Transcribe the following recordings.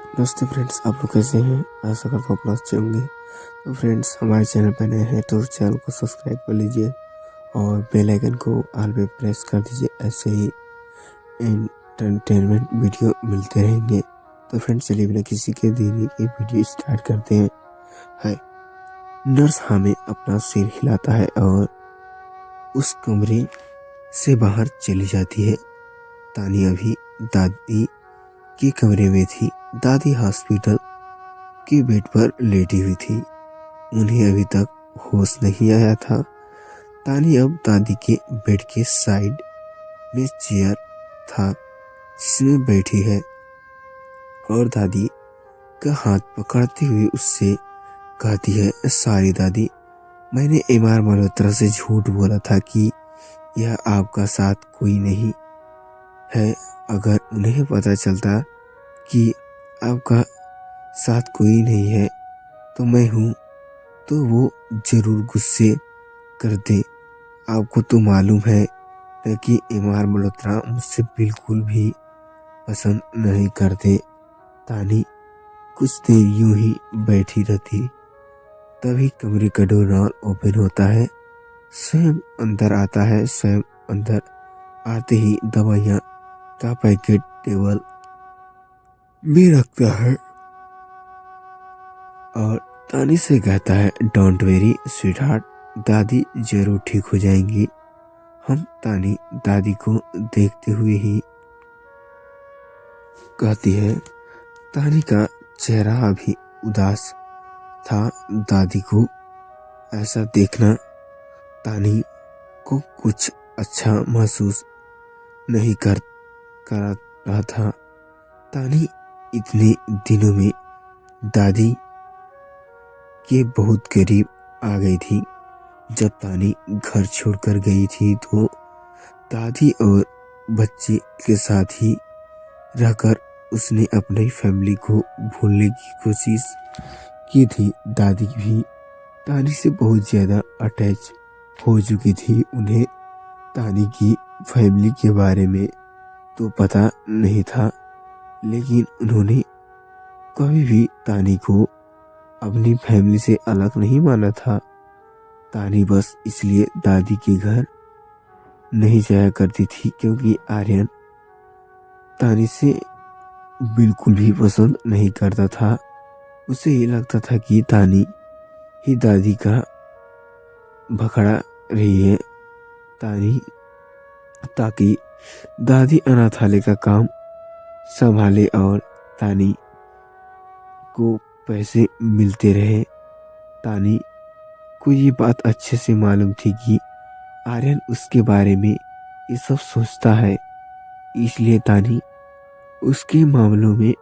नमस्ते फ्रेंड्स, आप लोग कैसे हैं? आशा करता हूँ आप लोग अच्छे होंगे। तो फ्रेंड्स, हमारे चैनल पर नए हैं तो चैनल को सब्सक्राइब कर लीजिए और बेल आइकन को ऑल पे प्रेस कर दीजिए। ऐसे ही एंटरटेनमेंट वीडियो मिलते रहेंगे। तो फ्रेंड्स, चलिए बिना किसी के देरी के वीडियो स्टार्ट करते हैं। हाय, नर्स हमें अपना सिर हिलाता है और उस कमरे से बाहर चली जाती है। तानिया भी दादी के कमरे में थी। दादी हॉस्पिटल के बेड पर लेटी हुई थी। उन्हें अभी तक होश नहीं आया था। तानी अब दादी के बेड के साइड में चेयर था जिसमें बैठी है और दादी का हाथ पकड़ते हुए उससे कहती है, सॉरी दादी, मैंने एमआर मल्होत्रा से झूठ बोला था कि यह आपका साथ कोई नहीं है। अगर उन्हें पता चलता कि आपका साथ कोई नहीं है तो मैं हूँ तो वो जरूर गुस्से कर दे। आपको तो मालूम है न कि एमआर मल्होत्रा मुझसे बिल्कुल भी पसंद नहीं करते। तानी कुछ देर यूं ही बैठी रहती। तभी कमरे का डोर ओपन होता है। स्वयं अंदर आता है। स्वयं अंदर आते ही दवाइयाँ का पैकेट टेबल में रखता है और तानी से कहता है, डोंट वेरी स्वीट हार्ट, दादी जरूर ठीक हो जाएंगी। हम तानी दादी को देखते हुए ही कहती है। तानी का चेहरा अभी उदास था। दादी को ऐसा देखना तानी को कुछ अच्छा महसूस नहीं कर रहा था। तानी इतने दिनों में दादी के बहुत करीब आ गई थी। जब तानी घर छोड़कर गई थी तो दादी और बच्चे के साथ ही रहकर उसने अपनी फैमिली को भूलने की कोशिश की थी। दादी भी तानी से बहुत ज़्यादा अटैच हो चुकी थी। उन्हें तानी की फैमिली के बारे में तो पता नहीं था, लेकिन उन्होंने कभी भी तानी को अपनी फैमिली से अलग नहीं माना था। तानी बस इसलिए दादी के घर नहीं जाया करती थी क्योंकि आर्यन तानी से बिल्कुल भी पसंद नहीं करता था। उसे ये लगता था कि तानी ही दादी का भखड़ा रही है तानी ताकि दादी अनाथालय का काम संभाले और तानी को पैसे मिलते रहे। तानी को ये बात अच्छे से मालूम थी कि आर्यन उसके बारे में ये सब सोचता है, इसलिए तानी उसके मामलों में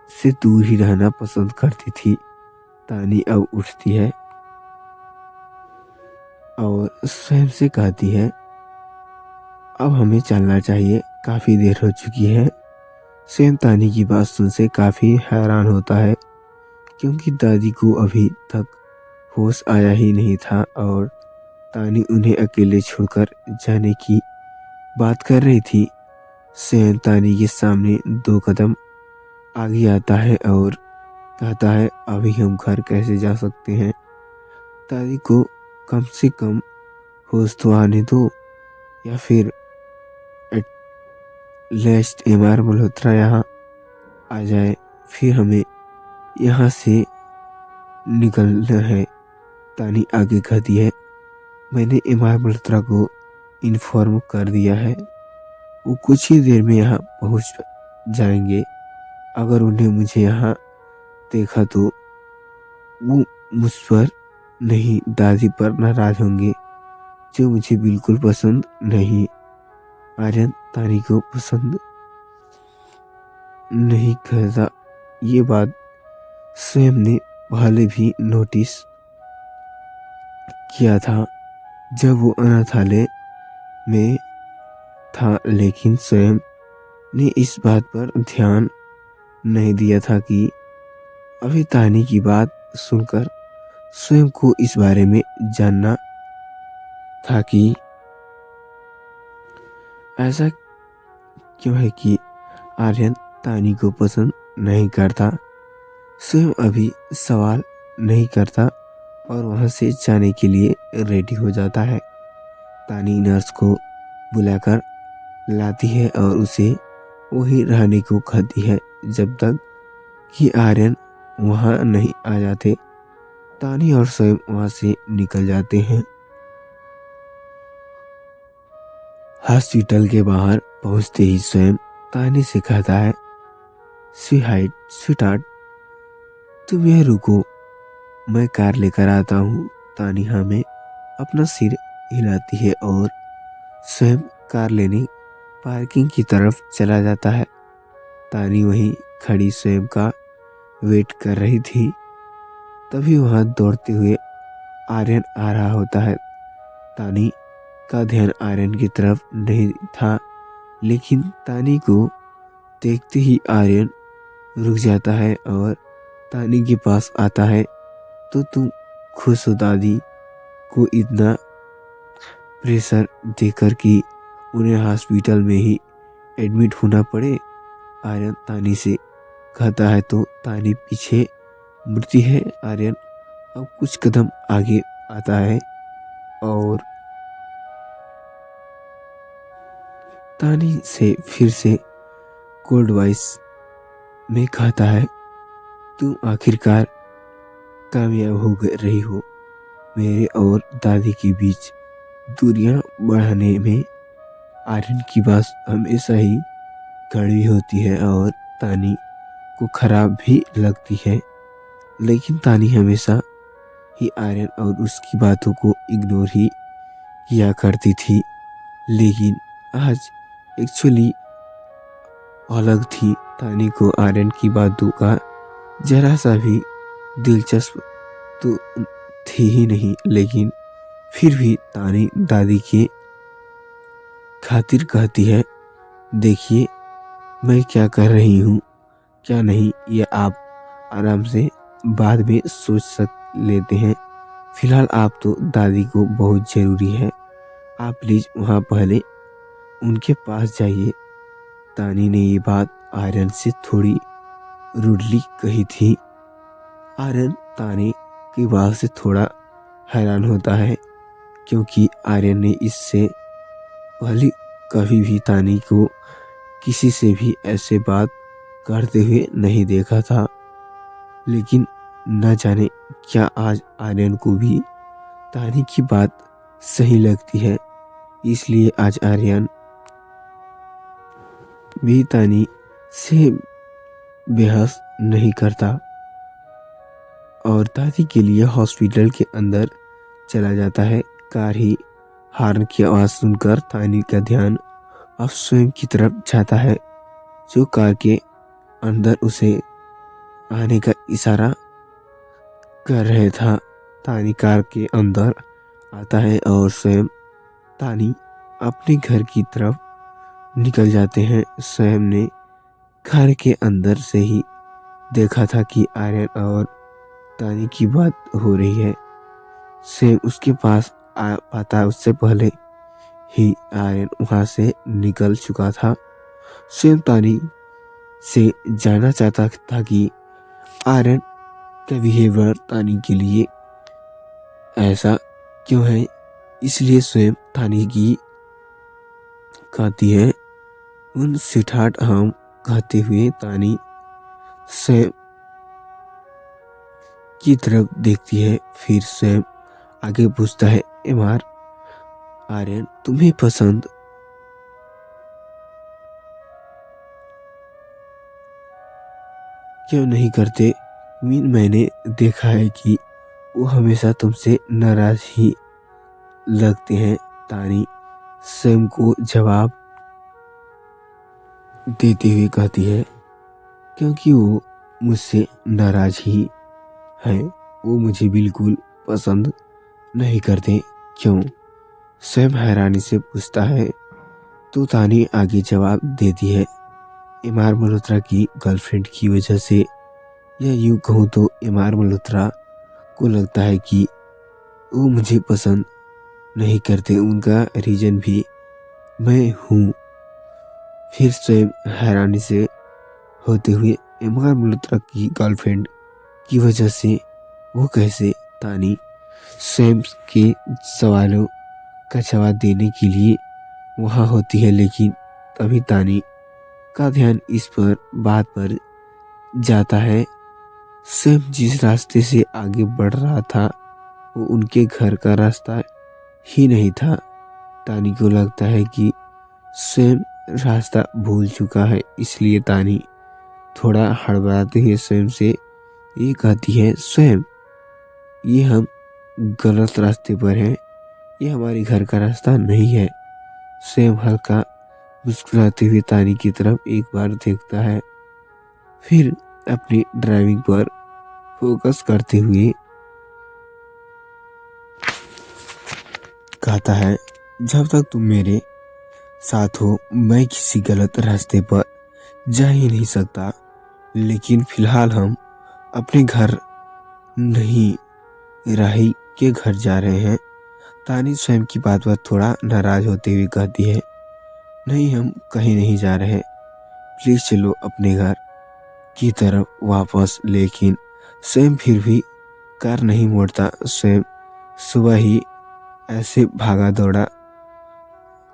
से दूर ही रहना पसंद करती थी। तानी अब उठती है और स्वयं से कहती है, अब हमें चलना चाहिए, काफ़ी देर हो चुकी है। स्वयं तानी की बात सुन से काफ़ी हैरान होता है क्योंकि दादी को अभी तक होश आया ही नहीं था और तानी उन्हें अकेले छोड़कर जाने की बात कर रही थी। स्वयं तानी के सामने 2 कदम आगे आता है और कहता है, अभी हम घर कैसे जा सकते हैं? दादी को कम से कम होश तो आने दो, या फिर एटलीस्ट एमआर मल्होत्रा यहाँ आ जाए, फिर हमें यहाँ से निकलना है। तानी आगे कहती है, मैंने एमआर मल्होत्रा को इन्फॉर्म कर दिया है, वो कुछ ही देर में यहाँ पहुँच जाएंगे। अगर उन्हें मुझे यहाँ देखा तो वो मुझ पर नहीं दादी पर नाराज होंगे, जो मुझे बिल्कुल पसंद नहीं। आर्यन तानी को पसंद नहीं करता। ये बात स्वयं ने पहले भी नोटिस किया था जब वो अनाथालय में था, लेकिन स्वयं ने इस बात पर ध्यान नहीं दिया था कि अभी तानी की बात सुनकर स्वयं को इस बारे में जानना था कि ऐसा क्यों है कि आर्यन तानी को पसंद नहीं करता, स्वयं अभी सवाल नहीं करता और वहां से जाने के लिए रेडी हो जाता है। तानी नर्स को बुलाकर लाती है और उसे वहीं रहने को कहती है जब तक कि आर्यन वहां नहीं आ जाते। तानी और स्वयं वहां से निकल जाते हैं। हॉस्पिटल के बाहर पहुंचते ही स्वयं तानी से कहता है, स्वीटार्ट, तुम यहाँ रुको, मैं कार लेकर आता हूँ। तानी हमें अपना सिर हिलाती है और स्वयं कार लेने पार्किंग की तरफ चला जाता है। तानी वहीं खड़ी स्वयं का वेट कर रही थी। तभी वहां दौड़ते हुए आर्यन आ रहा होता है। तानी का ध्यान आर्यन की तरफ नहीं था, लेकिन तानी को देखते ही आर्यन रुक जाता है और तानी के पास आता है। तो तुम खुश हो दादी को इतना प्रेशर देकर कि उन्हें हॉस्पिटल में ही एडमिट होना पड़े? आर्यन तानी से कहता है तो तानी पीछे मुड़ती है। आर्यन अब कुछ कदम आगे आता है और तानी से फिर से कोल्ड वॉइस में कहता है, तुम आखिरकार कामयाब हो रही हो। मेरे और दादी के बीच दूरियां बढ़ाने में आर्यन की बात हमेशा ही कड़वी होती है और तानी को खराब भी लगती है, लेकिन तानी हमेशा ही आर्यन और उसकी बातों को इग्नोर ही किया करती थी। लेकिन आज एक्चुअली अलग थी। तानी को आर्यन की बातों का जरा सा भी दिलचस्प तो थी ही नहीं, लेकिन फिर भी तानी दादी के खातिर कहती है, देखिए मैं क्या कर रही हूँ क्या नहीं, ये आप आराम से बाद में सोच लेते हैं। फिलहाल आप तो दादी को बहुत ज़रूरी है, आप प्लीज़ वहाँ पहले उनके पास जाइए। तानी ने ये बात आर्यन से थोड़ी रूडली कही थी। आर्यन तानी की बात से थोड़ा हैरान होता है, क्योंकि आर्यन ने इससे पहले कभी भी तानी को किसी से भी ऐसे बात करते हुए नहीं देखा था। लेकिन न जाने क्या आज आर्यन को भी तानी की बात सही लगती है, इसलिए आज आर्यन भी तानी से बहस नहीं करता और दादी के लिए हॉस्पिटल के अंदर चला जाता है। कार ही हॉर्न की आवाज़ सुनकर तानी का ध्यान अब स्वयं की तरफ जाता है, जो कार के अंदर उसे आने का इशारा कर रहे था। तानी कार के अंदर आता है और स्वयं तानी अपने घर की तरफ निकल जाते हैं। स्वयं ने घर के अंदर से ही देखा था कि आर्यन और तानी की बात हो रही है। स्वयं उसके पास आ पाता उससे पहले ही आर्यन वहां से निकल चुका था। स्वयं तानी से जानना चाहता था कि आर्यन का बिहेवियर तानी के लिए ऐसा क्यों है, इसलिए स्वयं तानी की कहती है, उन स्वीटहार्ट हम कहते हुए तानी स्वयं की तरफ देखती है। फिर स्वयं आगे पूछता है, एमआर आर्यन तुम्हें पसंद क्यों नहीं करते? मैंने देखा है कि वो हमेशा तुमसे नाराज ही लगते हैं। तानी स्वयं को जवाब देते हुए कहती है, क्योंकि वो मुझसे नाराज ही है, वो मुझे बिल्कुल पसंद नहीं करते। क्यों? स्वयं हैरानी से पूछता है। तो तानी आगे जवाब देती है, एमआर मल्होत्रा की गर्लफ्रेंड की वजह से, या यूँ कहूँ तो एमआर मल्होत्रा को लगता है कि वो मुझे पसंद नहीं करते, उनका रीज़न भी मैं हूँ। फिर स्वयं हैरानी से होते हुए इमरान मल्होत्रा की गर्लफ्रेंड की वजह से वो कैसे तानी सैम के सवालों का जवाब देने के लिए वहाँ होती है, लेकिन तभी तानी का ध्यान इस पर बात पर जाता है। सैम जिस रास्ते से आगे बढ़ रहा था वो उनके घर का रास्ता ही नहीं था। तानी को लगता है कि सैम रास्ता भूल चुका है, इसलिए तानी थोड़ा हड़बड़ाते हुए सैम से ये कहती है, सैम ये हम गलत रास्ते पर हैं, ये हमारे घर का रास्ता नहीं है। सैम हल्का मुस्कुराते हुए तानी की तरफ एक बार देखता है, फिर अपनी ड्राइविंग पर फोकस करते हुए कहता है, जब तक तुम मेरे साथ हो मैं किसी गलत रास्ते पर जा ही नहीं सकता, लेकिन फिलहाल हम अपने घर नहीं राही के घर जा रहे हैं। तानी स्वयं की बात पर थोड़ा नाराज होते हुए कहती है, नहीं हम कहीं नहीं जा रहे, प्लीज चलो अपने घर की तरफ वापस। लेकिन स्वयं फिर भी कार नहीं मोड़ता। स्वयं सुबह ही ऐसे भागा दौड़ा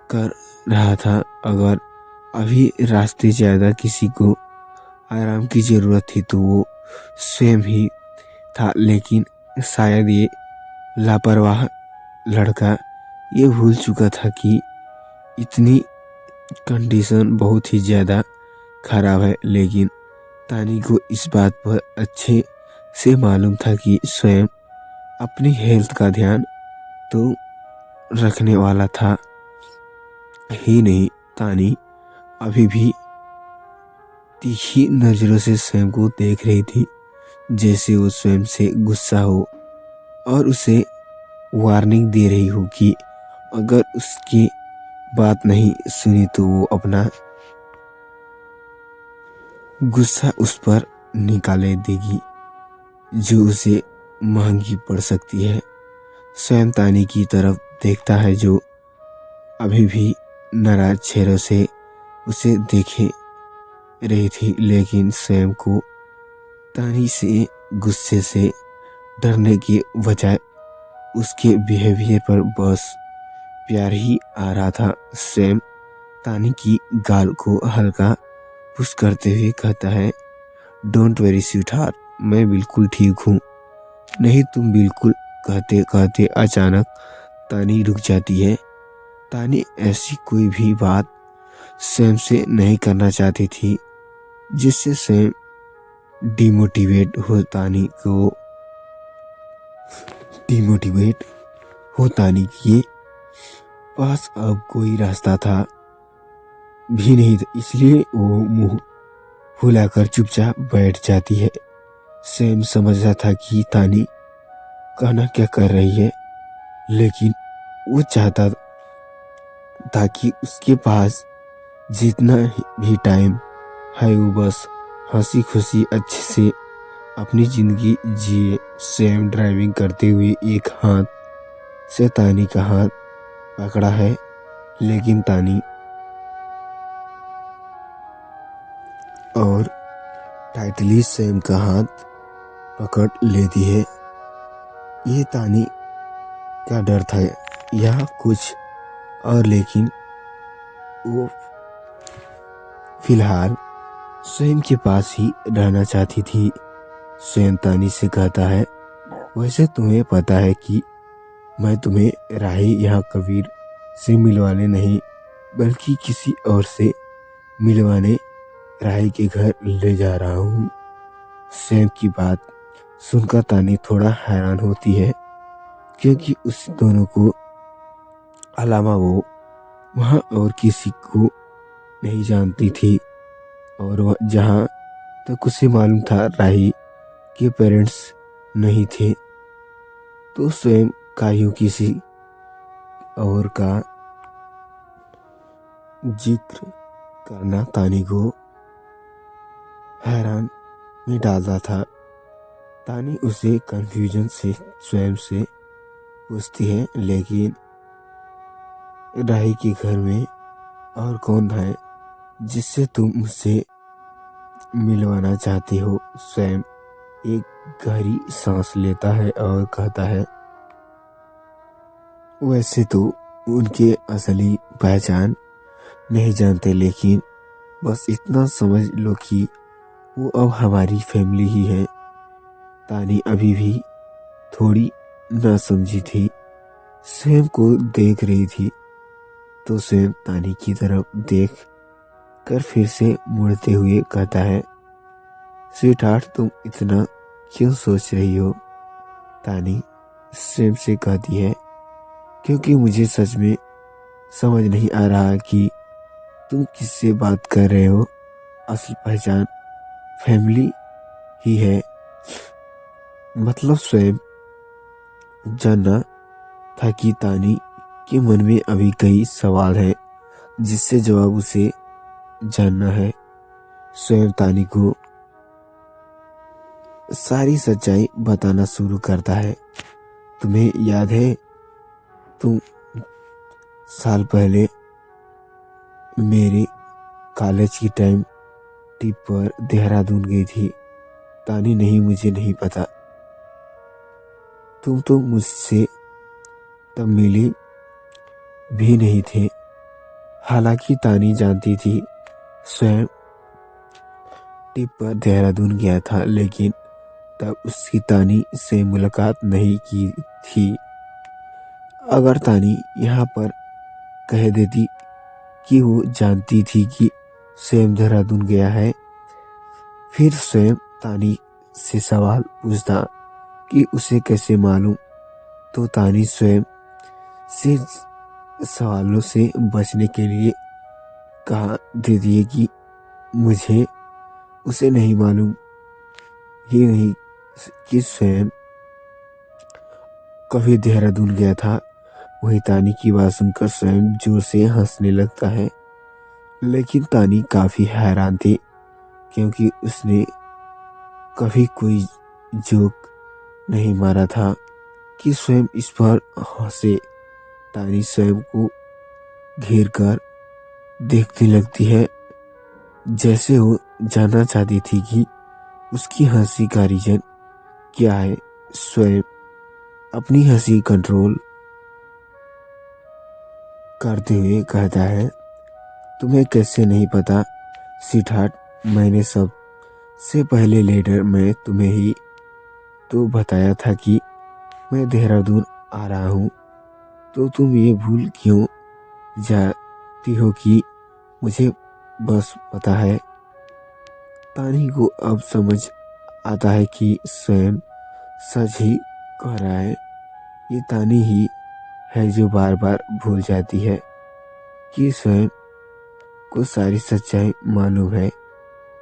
कर रहा था, अगर अभी रास्ते ज्यादा किसी को आराम की जरूरत थी तो वो स्वयं ही था, लेकिन शायद ये लापरवाह लड़का ये भूल चुका था कि इतनी कंडीशन बहुत ही ज़्यादा खराब है। लेकिन तानी को इस बात पर अच्छे से मालूम था कि स्वयं अपनी हेल्थ का ध्यान तो रखने वाला था ही नहीं। तानी अभी भी तीखी नज़रों से स्वयं को देख रही थी, जैसे वो स्वयं से गुस्सा हो और उसे वार्निंग दे रही हो कि अगर उसकी बात नहीं सुनी तो वो अपना गुस्सा उस पर निकाले देगी, जो उसे महंगी पड़ सकती है। स्वयं तानी की तरफ देखता है, जो अभी भी नाराज चेहरों से उसे देखे रही थी, लेकिन स्वयं को तानी से गुस्से से डरने के बजाय उसके बिहेवियर पर बस प्यार ही आ रहा था। स्वयं तानी की गाल को हल्का पुश करते हुए कहता है, डोंट वेरी स्वीट हार्ट, मैं बिल्कुल ठीक हूँ। नहीं तुम बिल्कुल, कहते कहते अचानक तानी रुक जाती है। तानी ऐसी कोई भी बात स्वयं से नहीं करना चाहती थी जिससे स्वयं डिमोटिवेट हो। तानी के पास अब कोई रास्ता था भी नहीं था, इसलिए वो मुंह फुलाकर चुपचाप बैठ जाती है। सैम समझता था कि तानी कहना क्या कर रही है, लेकिन वो चाहता था कि उसके पास जितना भी टाइम है वो बस हंसी खुशी अच्छे से अपनी जिंदगी जिए। सैम ड्राइविंग करते हुए एक हाथ से तानी का हाथ पकड़ा है, लेकिन तानी और टाइटली सैम का हाथ पकड़ लेती है। ये तानी का डर था या कुछ और, लेकिन वो फिलहाल स्वयं के पास ही रहना चाहती थी। स्वयं तानी से कहता है, वैसे तुम्हें पता है कि मैं तुम्हें राही यहाँ कबीर से मिलवाने नहीं बल्कि किसी और से मिलवाने राही के घर ले जा रहा हूँ। स्वयं की बात सुनकर तानी थोड़ा हैरान होती है, क्योंकि उस दोनों को अलावा वो वहाँ और किसी को नहीं जानती थी, और वह जहाँ तक उसे मालूम था राही के पेरेंट्स नहीं थे, तो स्वयं का यूं किसी और का जिक्र करना तानी को हैरान में डालता था। तानी उसे कंफ्यूजन से स्वयं से पूछती है, लेकिन राही के घर में और कौन है जिससे तुम मुझसे मिलवाना चाहते हो। स्वयं एक गहरी सांस लेता है और कहता है, वैसे तो उनके असली पहचान नहीं जानते, लेकिन बस इतना समझ लो कि वो अब हमारी फैमिली ही है। तानी अभी भी थोड़ी ना समझी थी, स्वयं को देख रही थी। तो स्वयं तानी की तरफ देख कर फिर से मुड़ते हुए कहता है, स्वीटहार्ट तुम इतना क्यों सोच रही हो? तानी स्वयं से कहती है, क्योंकि मुझे सच में समझ नहीं आ रहा कि तुम किससे बात कर रहे हो। असल पहचान फैमिली ही है। मतलब स्वयं जानना था कि तानी के मन में अभी कई सवाल हैं जिससे जवाब उसे जानना है। स्वयं तानी को सारी सच्चाई बताना शुरू करता है। तुम्हें याद है, तुम साल पहले मेरे कॉलेज की टाइम ट्रिप पर देहरादून गई थी। तानी, नहीं, मुझे नहीं पता। तुम तो मुझसे तब मिली भी नहीं थे। हालांकि तानी जानती थी स्वयं ट्रिप पर देहरादून गया था, लेकिन तब उसकी तानी से मुलाकात नहीं की थी। अगर तानी यहाँ पर कह देती कि वो जानती थी कि स्वयं देहरादून गया है, फिर स्वयं तानी से सवाल पूछता कि उसे कैसे मालूम, तो तानी स्वयं से सवालों से बचने के लिए कहा देती है कि मुझे उसे नहीं मालूम ही नहीं कि स्वयं कभी देहरादून गया था। वही तानी की बात सुनकर स्वयं जोर से हंसने लगता है, लेकिन तानी काफी हैरान थी क्योंकि उसने कभी कोई जोक नहीं मारा था कि स्वयं इस पर हंसे। तानी स्वयं को घेर कर देखने लगती है, जैसे वो जानना चाहती थी कि उसकी हंसी का रीजन क्या है। स्वयं अपनी हंसी कंट्रोल करते हुए कहता है, तुम्हें कैसे नहीं पता स्वीटहार्ट, मैंने सबसे पहले लेटर में तुम्हें ही तो बताया था कि मैं देहरादून आ रहा हूँ। तो तुम ये भूल क्यों जाती हो कि मुझे बस पता है। तानी को अब समझ आता है कि स्वयं सच ही कह रहा है। ये तानी ही है जो बार बार भूल जाती है कि स्वयं को सारी सच्चाई मालूम है।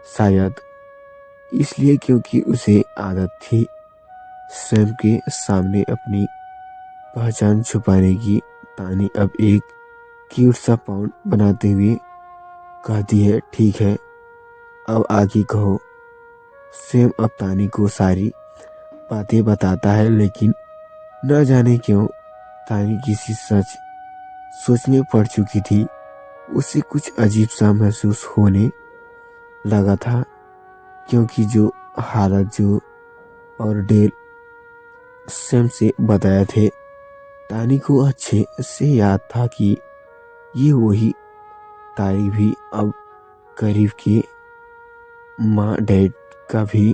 शायद इसलिए क्योंकि उसे आदत थी स्वयं के सामने अपनी पहचान छुपाने की। तानी अब एक क्यूट सा पाउंड बनाते हुए कहती है, ठीक है, अब आगे कहो। स्वयं अब तानी को सारी बातें बताता है, लेकिन न जाने क्यों तानी किसी सच सोच में पड़ चुकी थी। उसे कुछ अजीब सा महसूस होने लगा था, क्योंकि जो हालत जो और डेल स्वयं से बताए थे, तानी को अच्छे से याद था कि ये वही तारीख भी अब करीब के माँ डैड का भी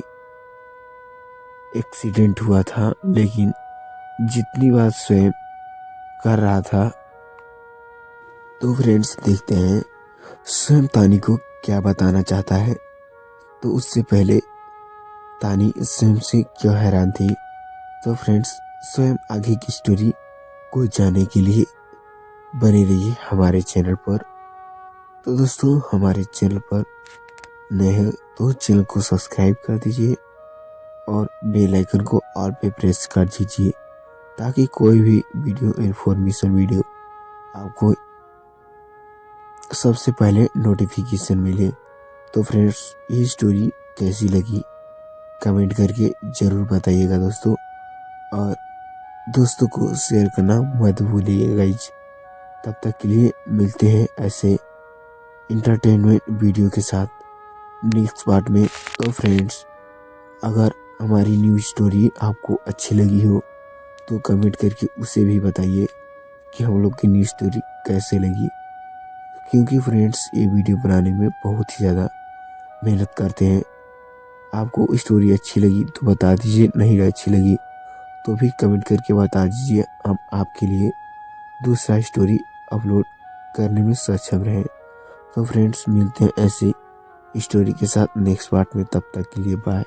एक्सीडेंट हुआ था। लेकिन जितनी बात स्वयं कर रहा था, तो फ्रेंड्स देखते हैं स्वयं तानी को क्या बताना चाहता है। तो उससे पहले तानी स्वयं से क्यों हैरान थी। तो फ्रेंड्स, स्वयं आगे की स्टोरी को जानने के लिए बने रहिए हमारे चैनल पर। तो दोस्तों, हमारे चैनल पर नए हैं तो चैनल को सब्सक्राइब कर दीजिए और बेल आइकन को ऑल पे प्रेस कर दीजिए, ताकि कोई भी वीडियो इन्फॉर्मेशन वीडियो आपको सबसे पहले नोटिफिकेशन मिले। तो फ्रेंड्स, ये स्टोरी कैसी लगी कमेंट करके ज़रूर बताइएगा दोस्तों, और दोस्तों को शेयर करना मत भूलिएगा गाइज। तब तक के लिए मिलते हैं ऐसे इंटरटेनमेंट वीडियो के साथ। नेक्स्ट पार्ट में। तो फ्रेंड्स, अगर हमारी न्यू स्टोरी आपको अच्छी लगी हो तो कमेंट करके उसे भी बताइए कि हम लोग की न्यू स्टोरी कैसे लगी, क्योंकि फ्रेंड्स ये वीडियो बनाने में बहुत ही ज़्यादा मेहनत करते हैं। आपको स्टोरी अच्छी लगी तो बता दीजिए, नहीं अच्छी लगी तो भी कमेंट करके बता दीजिए, हम आपके लिए दूसरा स्टोरी अपलोड करने में सक्षम रहे। तो फ्रेंड्स, मिलते हैं ऐसे स्टोरी के साथ नेक्स्ट पार्ट में, तब तक के लिए बाय।